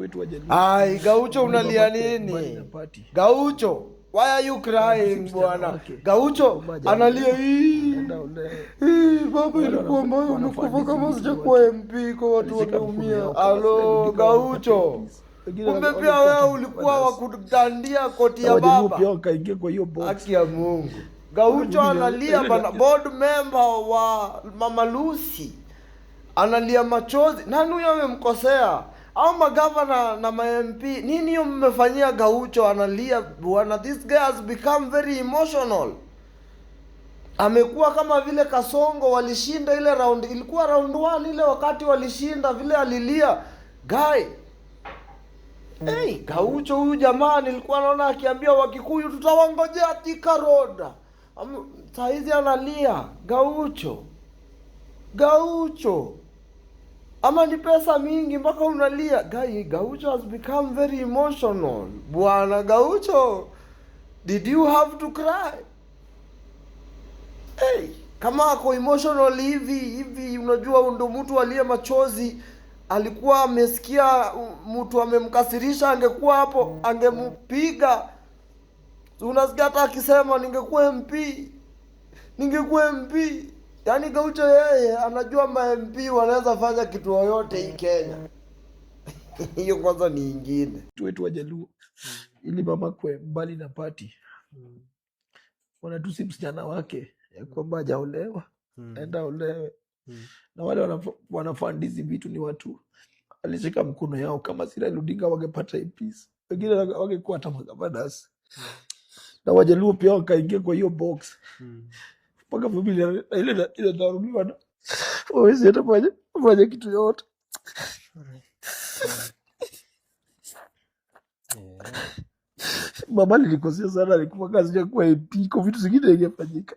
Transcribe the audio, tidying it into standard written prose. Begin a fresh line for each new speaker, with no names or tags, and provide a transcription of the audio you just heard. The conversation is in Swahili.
wetu Wajaluo.
Ai, Gaucho unalia nini? Gaucho, why are you crying bwana? Gaucho analia hii. Baba ilikuwa mbaya, umekufa kama sijakuwa MP kwa watu wameumia. Alo, Gaucho. Kumbe pia wewe ulikuwa wa kudandia koti ya baba.
Pia wakaingia kwa hiyo box.
Haki ya Mungu. Gaucho analia bana, board member wa Mama Lucy. Analia machozi. Nani huyo amemkosea? Au magavana na ma-MP, nini hiyo mmefanyia Gaucho? Analia bwana. This guy has become very emotional. Amekuwa kama vile Kasongo walishinda ile round, ilikuwa round 1 ile wakati walishinda vile alilia guy. Hey, Gaucho huyu jamaa nilikuwa naona akiambia Wakikuyu tutawangojea Thika Road. Saizi analia Gaucho. Gaucho. Ama ni pesa mingi mpaka unalia. Guy, Gaucho has become very emotional. Bwana Gaucho, did you have to cry? Hey, kama ako emotional hivi unajua ndo mtu aliye machozi. Alikuwa amesikia mtu amemkasirisha, angekuwa hapo angemupiga. Unasikia hata akisema ningekuwa MP. Yaani Gaucho yeye anajua ma-MP wanaweza fanya kitu yoyote hii Kenya. Hiyo kwanza ni ingine.
Wetu Wajaluo. Ili mama kwe mbali na party. Wanatusi msichana wake ya kwamba hajaolewa. Enda olewe. Na wale wanafandizi vitu ni watu alishika mkono yao. Kama si Raila Odinga wangepata MPs, wengine wangekuwa hata magavanas. Na Wajaluo pia wakaingia kwa hiyo box. Mpaka familia ile daruliwa na wawezi hata fanya kitu yote. Mama nilikosea sana, alikuwa kazi ya kuwa MP, kwa vitu zingine ingefanyika.